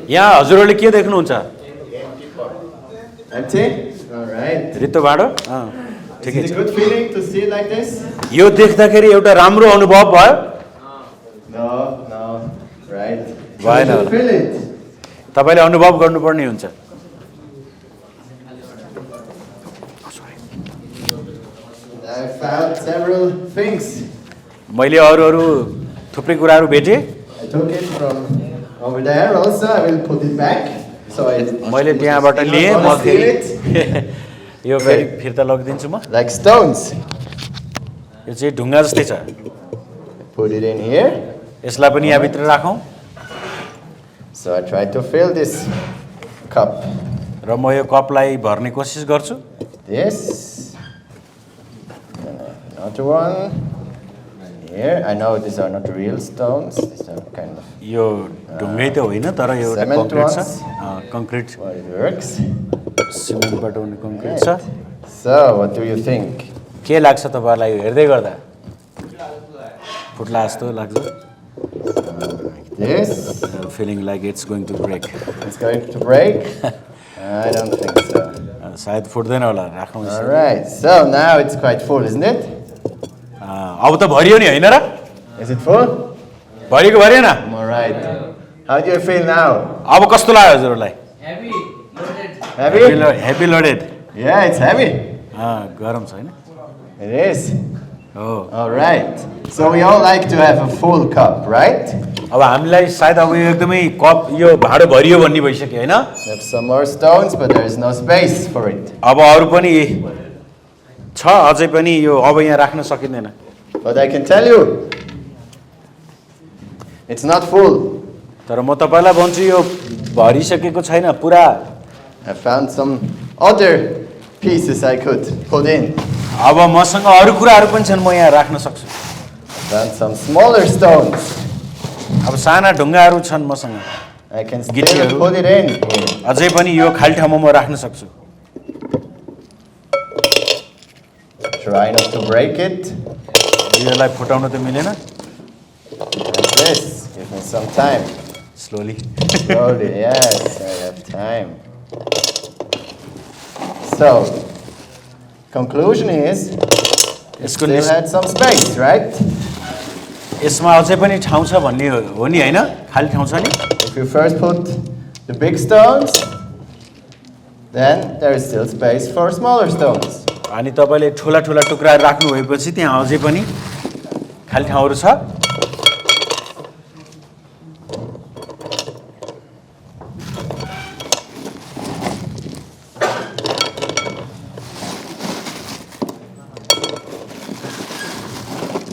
यहाँ हजुरहरूले के देख्नुहुन्छ? Empty? Alright. रित्तो भाँडो? Is it a good feeling to see like this? यो देख्दाखेरि एउटा राम्रो अनुभव भयो? No. Right. भएन You feel it. तपाईले अनुभव गर्नुपर्ने हुन्छ। I found several things. मैले अरू थुप्रै कुराहरू भेटे। I took it from over there also. I will put it back. So मैले त्यहाँबाट लिए म फेरि यो फेरि फिर्ता लगिदिन्छु म। Like stones. यो चाहिँ ढुङ्गा जस्तै छ। Put it in here. यसलाई पनि यहाँ भित्र राखौं। So I try to fill this cup. र म यो कपलाई भर्ने कोसिस गर्छु। This. Another one. Here. I know these are not real stones. These are kind of. यो ढुङ्गै त होइन तर यो एउटा कङ्क्रिट छ। कङ्क्रिट। Well, it works. सिमेन्टबाट हुने कङ्क्रिट छ। So what do you think? के लाग्छ तपाईलाई यो हेर्दै गर्दा? फुट्ला जस्तो लाग्छ? Like this. Feeling like it's going to break. It's going to break? I don't think so. सायद फुट्दैन होला राखौँ। All right. So now it's quite full, isn't it? अब त भरियो नि हैन र? Is it full? भरिएको भरिएन? All right. How do you feel now? अब कस्तो लाग्यो हजुरलाई? Heavy, loaded. Heavy? Heavy loaded. Yeah, it's heavy. गरम छैन? It is. Oh. All right. So we all like to have a full cup, right? अब हामीलाई सायद अब यो एकदमै कप यो भाडो भरियो भन्ने भइसक्यो हैन? We have some more stones, but there is no space for it. अब अरु पनि छ अझै पनि यो अब यहाँ राख्न सकिँदैन। But I can tell you, it's not full. तर म तपाईलाई भन्छु यो भरिसकेको छैन पुरा। I found some other pieces I could put in. अब मसँग अरु कुराहरु पनि छन् म यहाँ राख्न सक्छु। I found some smaller stones. अब साना ढुङ्गाहरु छन् मसँग। I can still put it in. अझै पनि यो खाली ठाउँमा म राख्न सक्छु। Try not to break it. यसलाई फुटाउन त मिलेन। Like this. Give me some time. Slowly. Slowly, yes, I have time. So, conclusion is, it still had some space, right? यसमा अझै पनि ठाउँ छ भन्ने हो नि हैन? खाली ठाउँ छ नि? If you first put the big stones, then there is still space for smaller stones. अनि तपाईले ठुला ठुला टुक्रा राख्नु भएपछि त्यहाँ अझै पनि खाली ठाउँहरु छ।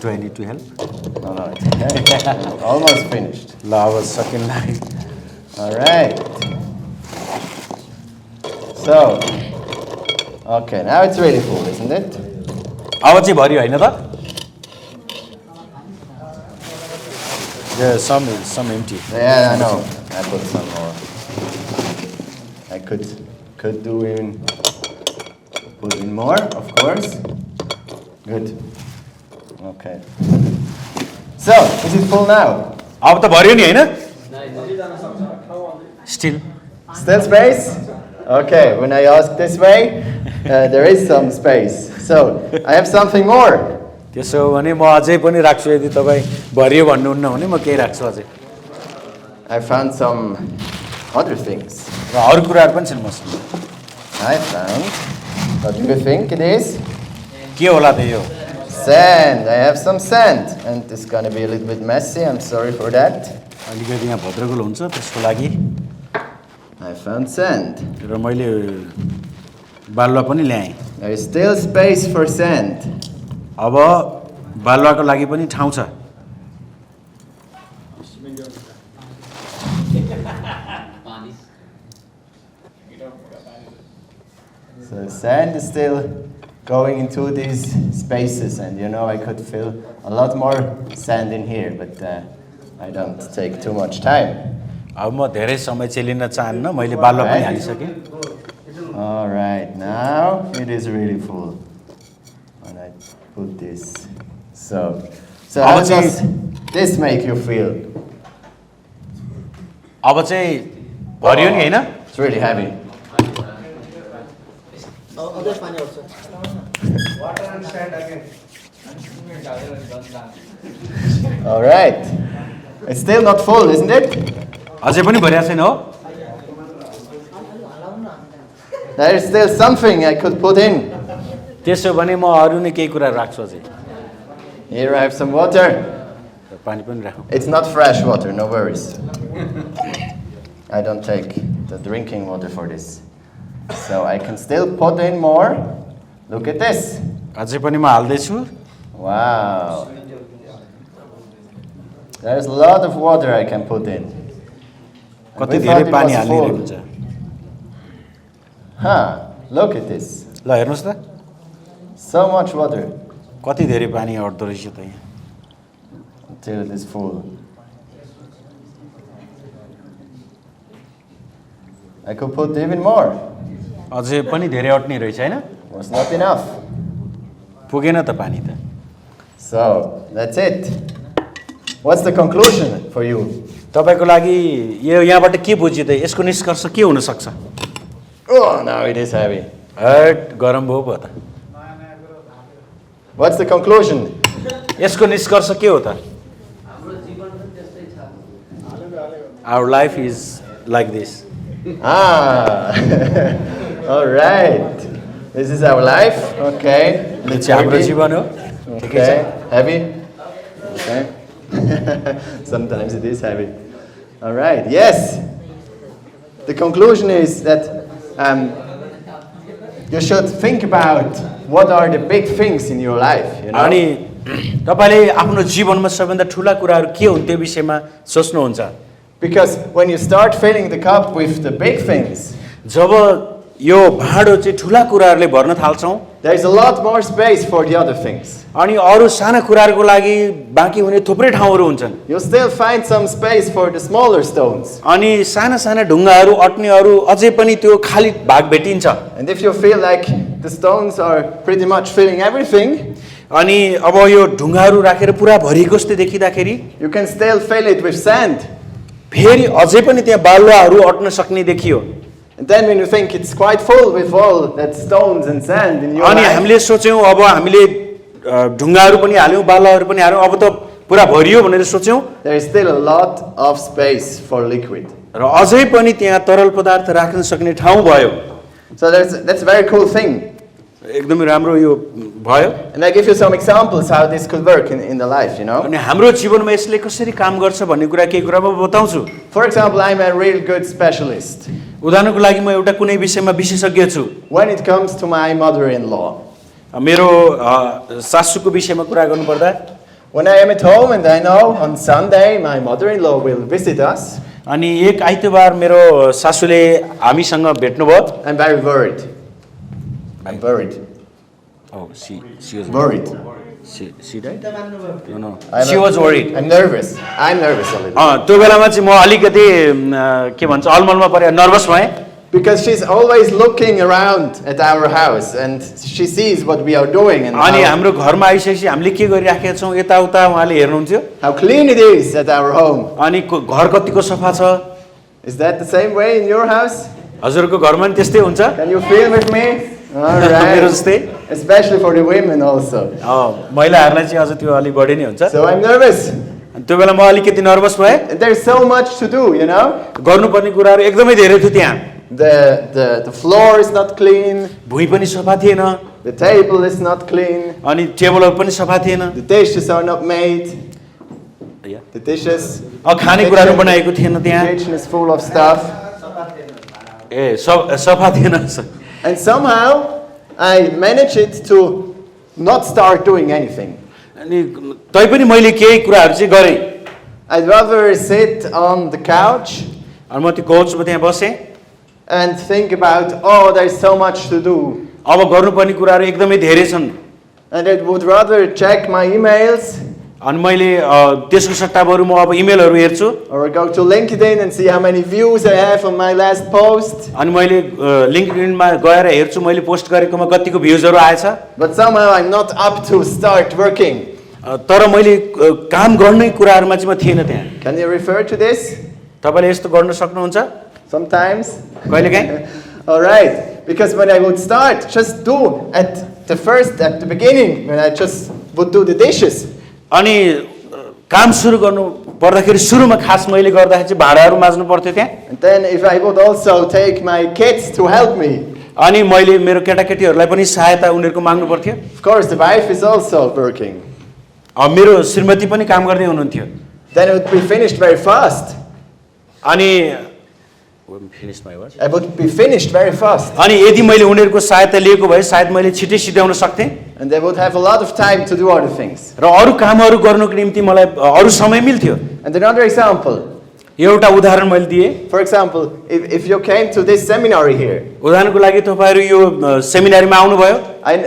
Do I need to help? No, it's okay. Almost finished. ल अब सकिन लाग्यो। All right. So, okay, now it's really full, isn't it? अब चाहिँ भरियो हैन त? There's some empty. Yeah, I know. I put some more. I could do even put in more, of course. Good. Okay. So, is it full now? अब त भरियो नि हैन? Still. Still space? Okay, when I ask this way, there is some space. So, I have something more. त्यसो भने म अझै पनि राख्छु यदि तपाई भरियो भन्नुहुन्न भने म केही राख्छु अझै। I found some other things. र अरु कुराहरु पनि छन् मसँग। I found, what do you think it is? के होला त यो? Sand. I have some sand. And it's going to be a little bit messy. I'm sorry for that. अलिकति यहाँ भद्रगोल हुन्छ त्यसको लागि। I found sand. र मैले बालुवा पनि ल्याएँ। There is still space for sand. अब बालुवाको लागि पनि ठाउँ छ। So sand is still going into these spaces, and you know I could fill a lot more sand in here, but I don't take too much time. अब म धेरै समय चेलिन चाहन्न, मैले बालुवा पनि हालिसके। All right, now it is really full. When I put this, so how does this make you feel? अब चाहिँ भरियो नि हैन? It's really heavy. Water and sand again. All right. It's still not full, isn't it? अझै पनि भरिया छैन हो? There is still something I could put in. त्यसो भने म अरु नै केही कुरा राख्छु अझै. Here I have some water. पानी पनि राखौँ. It's not fresh water, no worries. I don't take the drinking water for this. So I can still put in more. Look at this. अझै पनि म हाल्दै छु. Wow. There's a lot of water I can put in. And कति we thought धेरै it पानी was हाल्ने full. हुन्छ. Huh, look at this. ल हेर्नुस् त. So much water कति धेरै पानी अट्दो रहेछ त यहाँ. until it is full. I could put even more. अझै पनि धेरै अट्ने रहेछ हैन? Was not enough. पुगेन त पानी त. So that's it. What's the conclusion for you? तपाईको लागि यो यहाँबाट के बुझ्यो त? यसको निष्कर्ष के हुन सक्छ? Oh, now it is heavy. Hot गरम भयो पो त. What's the conclusion? यसको निष्कर्ष के हो त? हाम्रो जीवन पनि त्यस्तै छ. Our life is like this. Ah, all right. This is our life. Okay. यो चाहिँ हाम्रो जीवन हो. ठिकै छ. Okay. Heavy? Okay. Sometimes it is heavy. All right. Yes. The conclusion is that you should think about what are the big things in your life. You know? अनि तपाईले आफ्नो जीवनमा सबैभन्दा ठुला कुराहरू के हुन् त्यो विषयमा सोच्नुहुन्छ. Because when you start filling the cup with the big things, जब यो भाँडो चाहिँ ठुला कुराहरूले भर्न थाल्छौँ there is a lot more space for the other things. अनि अरू साना कुराहरूको लागि बाँकी हुने थुप्रै ठाउँहरू हुन्छन्. You'll still find some space for the smaller stones. अनि साना साना ढुङ्गाहरू अट्नेहरू अझै पनि त्यो खाली भाग भेटिन्छ. And if you feel like the stones are pretty much filling everything, अनि अब यो ढुङ्गाहरू राखेर पुरा भरिएको जस्तै देखिँदाखेरि you can still fill it with sand. फेरि अझै पनि त्यहाँ बालुवाहरू अट्न सक्ने देखियो. And then when you think it's quite full with all that stones and sand in your अनि life, हामीले सोच्यौँ अब हामीले ढुङ्गाहरू पनि हाल्यौँ बालुवाहरू पनि हाल्यौँ अब त पुरा भरियो भनेर सोच्यौँ there is still a lot of space for liquid. र अझै पनि त्यहाँ तरल पदार्थ राख्न सक्ने ठाउँ भयो. So that's a very cool thing. एकदमै राम्रो यो भयो. And I give you some examples how this could work in the life, you know. अनि हाम्रो जीवनमा यसले कसरी काम गर्छ भन्ने कुरा केही कुरा म बताउँछु. For example, I'm a real good specialist उदाहरणको लागि म एउटा कुनै विषयमा विशेषज्ञ छु. when it comes to my mother-in-law. मेरो सासूको विषयमा कुरा गर्नुपर्दा When I am at home and I know on Sunday my mother-in-law will visit us, अनि एक आइतबार मेरो सासूले हामीसँग भेट्नुभयो. I'm very worried. I'm worried. Oh, she was Worried. she died? No, no. I'm She was worried. I'm nervous. I'm nervous a little. त्यो बेलामा चाहिँ म अलिकति के भन्छ अलमलमा परे नर्भस भएँ. Because she's always looking around at our house and she sees what we are doing and अनि हाम्रो घरमा आइसकेपछि हामीले के गरिराखेका छौँ यताउता उहाँले हेर्नुहुन्थ्यो. how clean it is at our home. अनि घर कतिको सफा छ. Is that the same way in your house? हजुरको घरमा पनि त्यस्तै हुन्छ. Can you feel with me? All मेरो right. जस्तै. Especially for the women also. महिलाहरूलाई चाहिँ अझ त्यो अलि बढी नै हुन्छ. So I'm nervous. अनि त्यो बेला म अलिकति नर्भस भएँ. And there's so much to do, you know. गर्नुपर्ने कुराहरू एकदमै धेरै थियो त्यहाँ. The floor is not clean. भुइँ पनि सफा थिएन. The table is not clean. अनि टेबलहरू पनि सफा थिएन. The dishes are not made. The dishes. खाने कुराहरू बनाएको थिएन The त्यहाँ. kitchen is full of stuff. ए सफा थिएन. And somehow I managed to not start doing anything. अनि तैपनि मैले केही कुराहरू चाहिँ गरेँ. I'd rather sit on the couch अनि म त्यो कोचमा त्यहाँ बसेँ. and think about, oh, there's so much to do. अब गर्नुपर्ने कुराहरू एकदमै धेरै छन्. And I would rather check my emails अनि मैले त्यसको सट्टामा म अब इमेलहरू हेर्छु. or go to LinkedIn and see how many views I have on my last post. अनि मैले लिङ्क्डइनमा गएर हेर्छु मैले पोस्ट गरेकोमा कतिको भ्युजहरू आएछ. But somehow I'm not up to start working. तर मैले काम गर्ने कुराहरूमा चाहिँ म थिएन त्यहाँ. Can you refer to this? तपाईले यस्तो गर्न सक्नुहुन्छ? Sometimes. कहिलेकाहीँ All right. Because when I would start, just do at the beginning, when I just would do the dishes. अनि काम सुरु गर्नु पर्दाखेरि सुरुमा खास मैले गर्दाखेरि चाहिँ भाँडाहरू माझ्नु पर्थ्यो त्यहाँ And then if I would also take my kids to help me. अनि मैले मेरो केटाकेटीहरूलाई पनि सहायता उनीहरूको माग्नु पर्थ्यो Of course, the wife is also working. मेरो श्रीमती पनि काम गर्दै हुनुहुन्थ्यो Then it would be finished very fast. अनि I would be finished very fast. अनि यदि मैले उनीहरूको सहायता लिएको भए सायद मैले छिटै सिध्याउन सक्थेँ And they would have a lot of time to do other things. र अरू कामहरू गर्नुको निम्ति मलाई अरू समय मिल्थ्यो And another example. एउटा उदाहरण मैले दिएँ For example, if you came to this seminary here, उदाहरणको लागि तपाईँहरू यो सेमिनारीमा आउनुभयो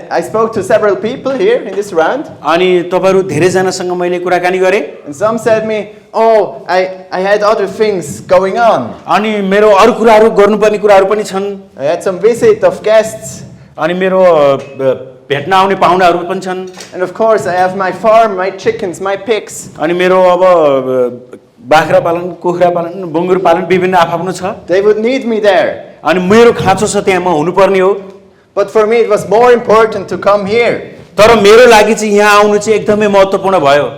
I spoke to several people here in this round. अनि तपाईँहरू धेरैजनासँग मैले कुराकानी गरेँ And some said me, oh, I had other things going on. अनि मेरो अरू कुराहरू गर्नुपर्ने कुराहरू पनि छन् I had some visit of guests. अनि मेरो भेट्न आउने पाहुनाहरू पनि छन् And of course, I have my farm, my chickens, my pigs. अनि मेरो अब बाख्रा पालन कुखुरा पालन बङ्गुर पालन विभिन्न आफ्नो छ They would need me there. अनि मेरो खाँचो छ त्यहाँ म हुनुपर्ने हो But for me, it was more important to come here. तर मेरो लागि चाहिँ यहाँ आउनु चाहिँ एकदमै महत्त्वपूर्ण भयो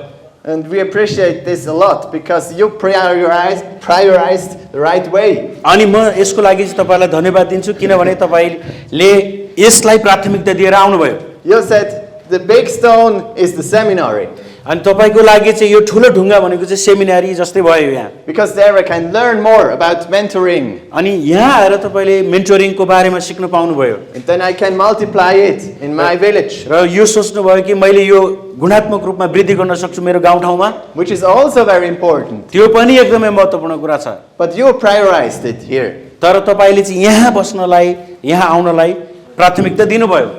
And we appreciate this a lot because you prioritized the right way. अनि म यसको लागि चाहिँ तपाईँलाई धन्यवाद दिन्छु किनभने तपाईँले यसलाई प्राथमिकता दिएर आउनुभयो You said the big stone is the seminary. अनि तपाईँको लागि चाहिँ यो ठुलो ढुङ्गा भनेको चाहिँ सेमिनारी जस्तै भयो यहाँ Because there I can learn more about mentoring. अनि यहाँ आएर तपाईँले मेन्टोरिङको बारेमा सिक्न पाउनुभयो And then I can multiply it in my village. र यो सोच्नुभयो कि मैले यो गुणात्मक रूपमा वृद्धि गर्न सक्छु मेरो गाउँठाउँमा Which is also very important. त्यो पनि एकदमै महत्त्वपूर्ण कुरा छ But you prioritized it here. तर तपाईँले चाहिँ यहाँ बस्नलाई यहाँ आउनलाई प्राथमिकता दिनुभयो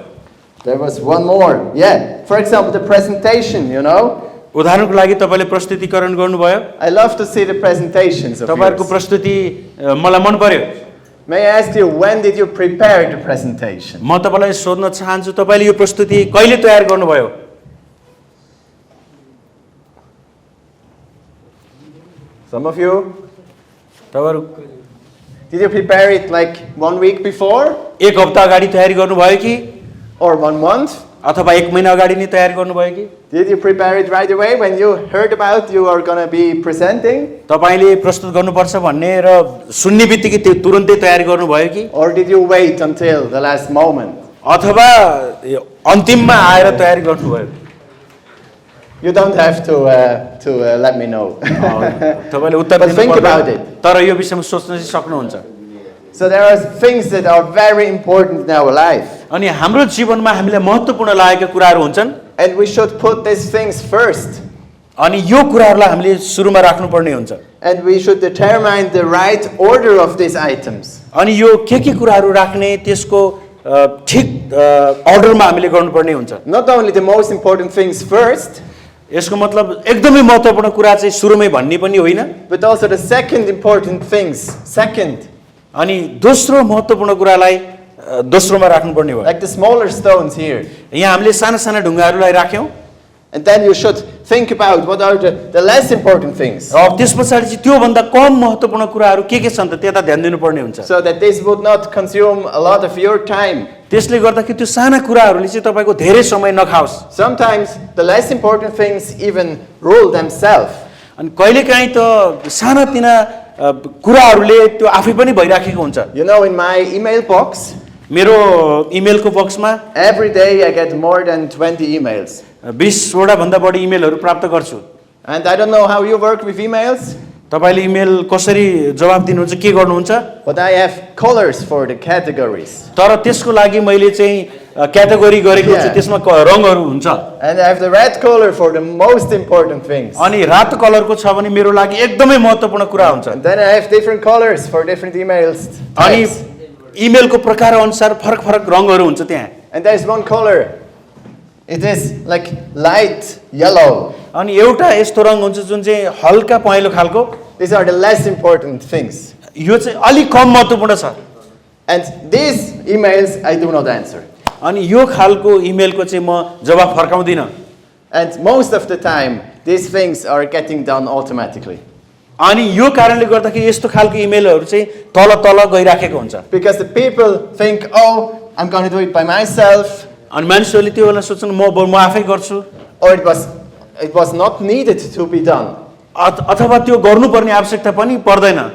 There was one more. Yeah. For example, the presentation, you know. उदाहरणको लागि तपाईँले प्रस्तुतिकरण गर्नुभयो I love to see the presentations of तपाईँहरूको yours. प्रस्तुति मलाई मन पर्यो May I ask you, when did you prepare the presentation? म तपाईँलाई सोध्न चाहन्छु तपाईँले यो प्रस्तुति कहिले तयार गर्नुभयो Some of you? तपाईँहरू Did you prepare it like 1 week before? एक हप्ता अगाडि तयारी गर्नुभयो कि Or 1 month? अथवा एक महिना अगाडि नै तयार गर्नुभयो कि Did you prepare it right away when you heard about you are going to be presenting? तपाईँले प्रस्तुत गर्नुपर्छ भन्ने र सुन्ने बित्तिकै त्यो तुरुन्तै तयार गर्नुभयो कि Or did you wait until the last moment? अथवा अन्तिममा आएर तयारी गर्नुभयो You don't have to let me know. तपाईँले उत्तर But दिनु think about पर्दैन, it. तर यो विषयमा सोच्न चाहिँ सक्नुहुन्छ So there are things that are very important in our life. अनि हाम्रो जीवनमा हामीलाई महत्त्वपूर्ण लागेका कुराहरू हुन्छन् And we should put these things first. अनि यो कुराहरूलाई हामीले सुरुमा राख्नुपर्ने हुन्छ And we should determine the right order of these items. अनि यो के कुराहरू राख्ने त्यसको ठिक अर्डरमा हामीले गर्नुपर्ने हुन्छ Not only the most important things first, यसको मतलब एकदमै महत्त्वपूर्ण कुरा चाहिँ सुरुमै भन्ने पनि होइन but also the second important things second. अनि दोस्रो महत्त्वपूर्ण कुरालाई दोस्रोमा राख्नुपर्ने भयो Like the smaller stones here. यहाँ हामीले साना साना ढुङ्गाहरूलाई राख्यौँ And then you should think about what are the less important things. अब त्यस पछाडि चाहिँ त्योभन्दा कम महत्त्वपूर्ण कुराहरू के छन् त त्यता ध्यान दिनुपर्ने हुन्छ So that this would not consume a lot of your time. त्यसले गर्दाखेरि त्यो साना कुराहरूले चाहिँ तपाईँको धेरै समय नखाओस् Sometimes the less important things even rule themselves. अनि कहिलेकाहीँ त सानातिना कुराहरूले त्यो आफै पनि भइराखेको हुन्छ You know, in my email box, मेरो इमेलको बक्समा every day I get more than 20 emails. 20वटा भन्दा बढी इमेलहरू प्राप्त गर्छु And I don't know how you work with emails, तपाईँले इमेल कसरी जवाब दिनुहुन्छ के गर्नुहुन्छ but I have colors for the categories. तर त्यसको लागि मैले चाहिँ क्याटेगोरी गरेको छु Yeah. त्यसमा रङहरू हुन्छ And I have the red color for the most important things. अनि रातो कलरको छ भने मेरो लागि एकदमै महत्त्वपूर्ण कुरा हुन्छ And then I have different colors for different emails. अनि types. इमेलको प्रकार अनुसार फरक फरक रङहरू हुन्छ त्यहाँ And there's one color. It is like light yellow. अनि एउटा यस्तो रङ हुन्छ जुन चाहिँ हल्का पहेँलो खालको These are the less important things. यो चाहिँ अलिक कम महत्त्वपूर्ण छ And these emails I do not answer. अनि यो खालको इमेलको चाहिँ म जवाब फर्काउँदिनँ And most of the time, these things are getting done automatically. अनि यो कारणले गर्दाखेरि यस्तो खालको इमेलहरू चाहिँ तल तल गइराखेको हुन्छ Because the people think, oh, I'm going to do it by myself, अनि मानिसहरूले त्यो बेला सोच्छन् म आफै गर्छु or it was not needed to be done. अथवा त्यो गर्नुपर्ने आवश्यकता पनि पर्दैन.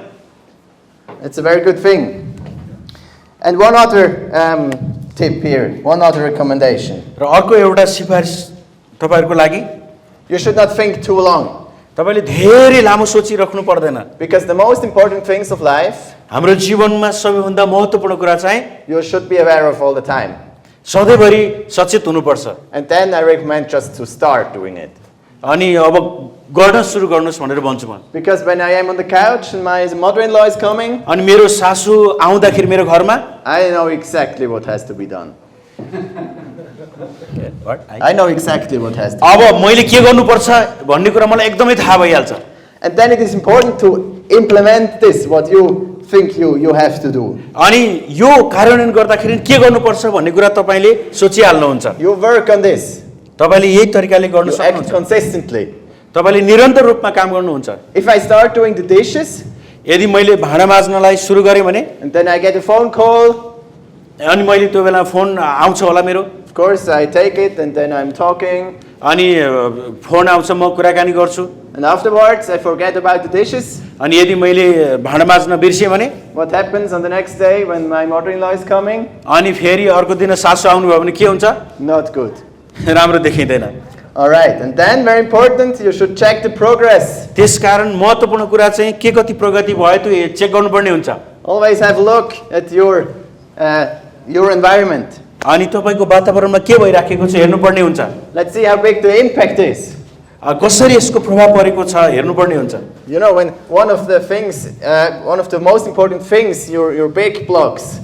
It's a very good thing. And one other tip here, one other recommendation. र अर्को एउटा सिफारिस तपाईहरुको लागि, You should not think too long. तपाईले धेरै लामो सोचिराख्नु पर्दैन. Because the most important things of life, हाम्रो जीवनमा सबैभन्दा महत्त्वपूर्ण कुरा चाहिँ you should be aware of all the time. सधैँभरि सचेत हुनुपर्छ. And then I recommend just to start doing it. अनि अब गर्न सुरु गर्नुस् भनेर भन्छु म. Because when I am on the couch and my mother-in-law is coming, अनि मेरो सासू आउँदाखेरि मेरो घरमा, I know exactly what has to be done. What? I know exactly what has to be अब मैले के गर्नुपर्छ भन्ने कुरा मलाई एकदमै थाहा भइहाल्छ. And then it is important to implement this, what you think you have to do. अनि यो कार्यान्वयन गर्दाखेरि के गर्नुपर्छ भन्ने कुरा तपाईले सोचिहाल्नुहुन्छ. You work on this. तपाईले यही तरिकाले गर्न You act सक्नुहुन्छ. consistently. तपाईले निरन्तर रूपमा काम गर्नुहुन्छ. If I start doing the dishes, यदि मैले भाँडा माझ्नलाई सुरु गरेँ भने and then I get a phone call, अनि मैले त्यो बेला फोन आउँछ होला मेरो, of course I take it and then I'm talking. अनि फोन आउँछ म कुराकानी गर्छु. And afterwards I forget about the dishes. अनि यदि मैले भाँडा माझ्न बिर्सेँ भने What happens on the next day when my mother-in-law is coming? अनि फेरि अर्को दिन सासू आउनुभयो भने के हुन्छ? Not good. राम्रो देखिँदैन. All right, and then very important, you should check the progress. त्यसकारण महत्त्वपूर्ण कुरा चाहिँ के कति प्रगति भयो त्यो चेक गर्नुपर्ने हुन्छ. Always have a look at your environment. अनि तपाईको वातावरणमा के भइराखेको छ हेर्नुपर्ने हुन्छ. Let's see how big the impact is. कसरी यसको प्रभाव परेको छ हेर्नुपर्ने हुन्छ. You know, when one of the most important things, your big blocks,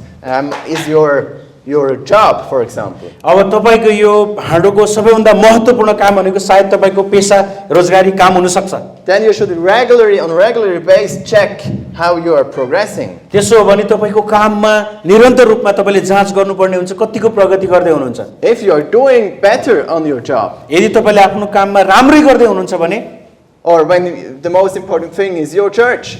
is your job, for example. अब तपाईको यो भाँडोको सबैभन्दा महत्त्वपूर्ण काम भनेको सायद तपाईको पेशा रोजगारी काम हुन सक्छ. Then you should on a regular basis check how you are progressing. त्यसो हो भने तपाईको काममा निरन्तर रूपमा तपाईले जाँच गर्नुपर्ने हुन्छ कतिको प्रगति गर्दै हुनुहुन्छ. If you are doing better on your job, यदि तपाईले आफ्नो काममा राम्रै गर्दै हुनुहुन्छ भने, or when the most important thing is your church,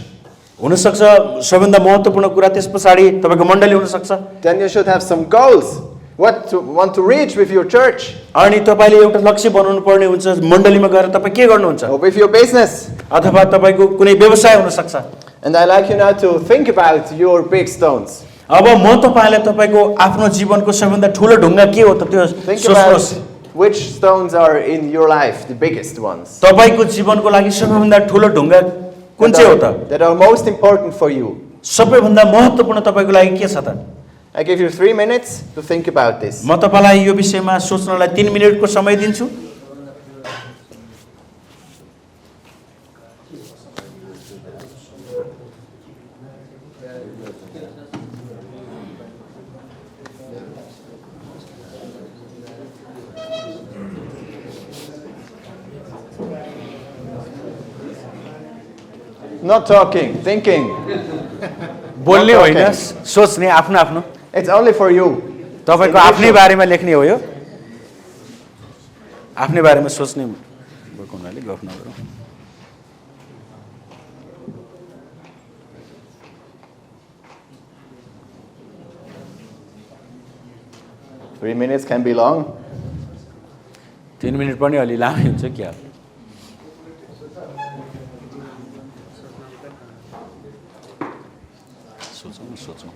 हुन सक्छ सबैभन्दा महत्त्वपूर्ण कुरा त्यसपछि तपाईको मण्डली हुन सक्छ. then you should have some goals. Want to reach with your church, अनि तपाईले एउटा लक्ष्य बनाउनु पर्ने हुन्छ. मण्डलीमा गएर तपाई के गर्नुहुन्छ? or with your business. अथवा तपाईको कुनै व्यवसाय हुन सक्छ. And I like you now to think about your big stones. अब म तपाईलाई तपाईको आफ्नो जीवनको सबैभन्दा ठूलो ढुङ्गा के हो त त्यो Think about सोच्नुहोस्. which stones are in your life, the biggest ones. तपाईको जीवनको लागि सबैभन्दा ठूलो ढुङ्गा कुन चाहिँ हो त? That are most important for you. सबैभन्दा महत्त्वपूर्ण तपाईको लागि के छ त? I give you 3 minutes to think about this. म तपाईलाई यो विषयमा सोच्नलाई 3 मिनेटको समय दिन्छु. Not talking, thinking. बोल्ने Not होइन, talking. सोच्ने आफ्नो आफ्नो. It's only for you. तपाईको आफ्नै बारेमा लेख्ने हो यो. आफ्नै बारेमा सोच्ने भएको हुनाले गफ नगरौँ. Three minutes can be long. 3 minute पनि अलि लामै हुन्छ क्या. सोचौँ.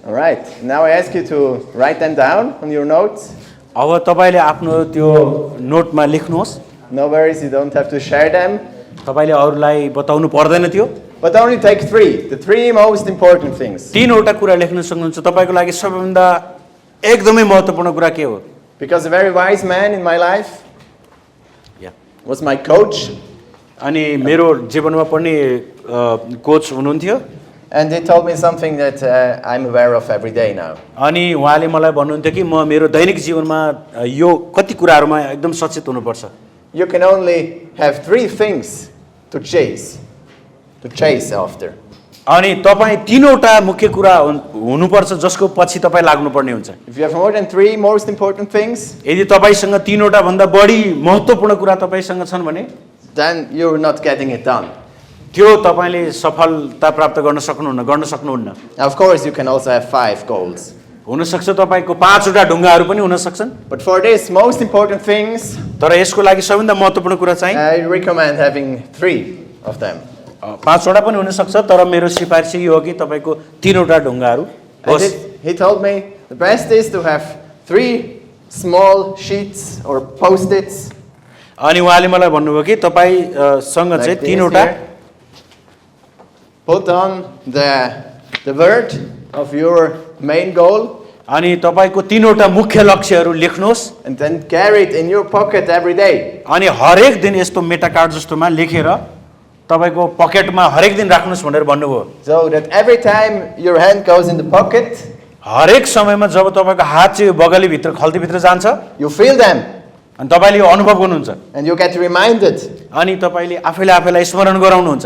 All right. Now I ask you to write them down on your notes. अब तपाईले आफ्नो त्यो नोटमा लेख्नुहोस्. No worries, you don't have to share them. तपाईले अरूलाई बताउनु पर्दैन त्यो. But only take 3. The 3 most important things. 3 वटा कुरा लेख्न सक्नुहुन्छ. तपाईको लागि सबैभन्दा एकदमै महत्त्वपूर्ण कुरा के हो? Because a very wise man in my life Yeah. was my coach. अनि मेरो जीवनमा पनि कोच हुनुहुन्थ्यो. And he told me something that I'm aware of every day now. अनि उहाँले मलाई भन्नुहुन्थ्यो कि म मेरो दैनिक जीवनमा यो कति कुराहरुमा एकदम सचेत हुनुपर्छ. you can only have 3 things to chase after. अनि तपाईँ 3वटा मुख्य कुरा हुनुपर्छ जसको पछि तपाईँ लाग्नुपर्ने हुन्छ। If you have more than 3 most important things, यदि तपाईसँग 3वटा भन्दा बढी महत्त्वपूर्ण कुरा तपाईसँग छन् भने then you're not getting it done. त्यो तपाईले सफलता प्राप्त गर्न सक्नुहुन्न। Of course, you can also have 5 goals. हुन सक्छ तपाईको 5वटा ढुङ्गाहरू पनि हुन सक्छन्। But for this most important things, तर यसको लागि सबैभन्दा महत्त्वपूर्ण कुरा चाहिँ I recommend having 3 of them. 5वटा पनि हुन सक्छ, तर मेरो सिफारिस यो हो कि तपाईको 3वटा ढुङ्गाहरू And होस्। he told me the best is to have 3 small sheets or post-its. अनि उहाँले मलाई भन्नुभयो कि तपाईसँग Like चाहिँ this 3वटा here. Put on the word of your main goal. अनि तपाईको 3वटा मुख्य लक्ष्यहरू लेख्नुहोस् And then carry it in your pocket every day. अनि हरेक दिन यस्तो मेटा कार्ड जस्तोमा लेखेर तपाईको पकेटमा हरेक दिन राख्नुहोस् भनेर भन्नुभयो। So that every time your hand goes in the pocket, हरेक समयमा जब तपाईको हात चाहिँ बगली भित्र खल्तीभित्र जान्छ you feel them अनि तपाईले यो अनुभव गर्नुहुन्छ and you get reminded. अनि तपाईले आफैलाई स्मरण गराउनुहुन्छ।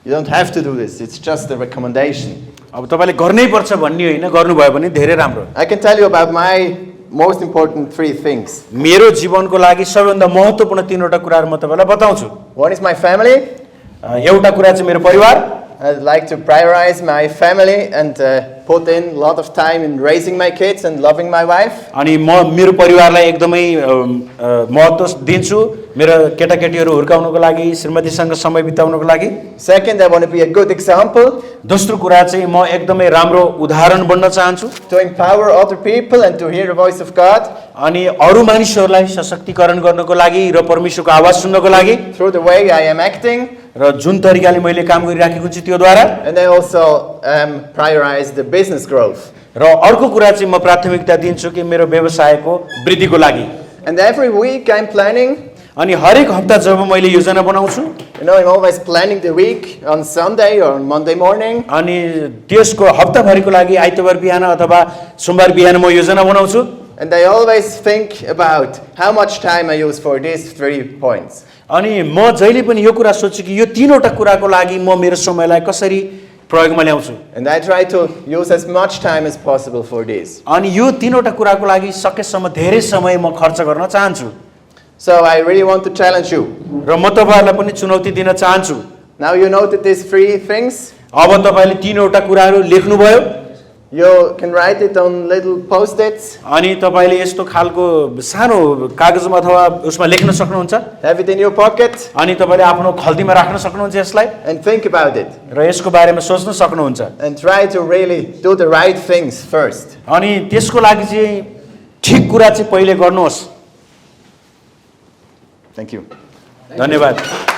You don't have to do this. It's just a recommendation. अब तपाईले गर्नै पर्छ भन्ने होइन, गर्नुभयो भने धेरै राम्रो। I can tell you about my most important 3 things. मेरो जीवनको लागि सबैभन्दा महत्त्वपूर्ण 3वटा कुराहरू म तपाईलाई बताउँछु। One is my family. एउटा कुरा चाहिँ मेरो परिवार। I'd like to prioritize my family and put in a lot of time in raising my kids and loving my wife. अनि म मेरो परिवारलाई एकदमै महत्त्व दिन्छु, मेरो केटाकेटीहरू हुर्काउनको लागि, श्रीमतीसँग समय बिताउनको लागि। Second, I want to be a good example. दोस्रो कुरा चाहिँ म एकदमै राम्रो उदाहरण बन्न चाहन्छु। To empower other people and to hear the voice of God. अनि अरू मानिसहरूलाई सशक्तिकरण गर्नको लागि र परमेश्वरको आवाज सुन्नको लागि Through the way I am acting. र जुन तरिकाले मैले काम गरिराखेको छु त्योद्वारा। And I also prioritize the business growth. र अर्को कुरा चाहिँ म प्राथमिकता दिन्छु कि मेरो व्यवसायको वृद्धिको लागि। And every week I'm planning. अनि हरेक हप्ता जब मैले योजना बनाउँछु, You know, I'm always planning the week on Sunday or on Monday morning. अनि त्यसको हप्ताभरिको लागि आइतबार बिहान अथवा सोमबार बिहान म योजना बनाउँछु। And I always think about how much time I use for these 3 points. अनि म जहिले पनि यो कुरा सोच्छु कि यो 3वटा कुराको लागि म मेरो समयलाई कसरी प्रयोगमा ल्याउँछु। And I try to use as much time as possible for this. अनि यो 3वटा कुराको लागि सकेसम्म धेरै समय म खर्च गर्न चाहन्छु। So I really want to challenge you. र म तपाईहरुलाई पनि चुनौती दिन चाहन्छु। Now you noted these 3 things. अब तपाईले 3वटा कुराहरू लेख्नुभयो। You can write it on little post-its. अनि तपाईले यस्तो खालको सानो कागजमा अथवा उसमा लेख्न सक्नुहुन्छ। Have it in your pocket अनि तपाईले आफ्नो खल्तीमा राख्न सक्नुहुन्छ यसलाई and think about it. र यसको बारेमा सोच्न सक्नुहुन्छ। And try to really do the right things first. अनि त्यसको लागि चाहिँ ठीक कुरा चाहिँ पहिले गर्नुहोस्। Thank you. धन्यवाद।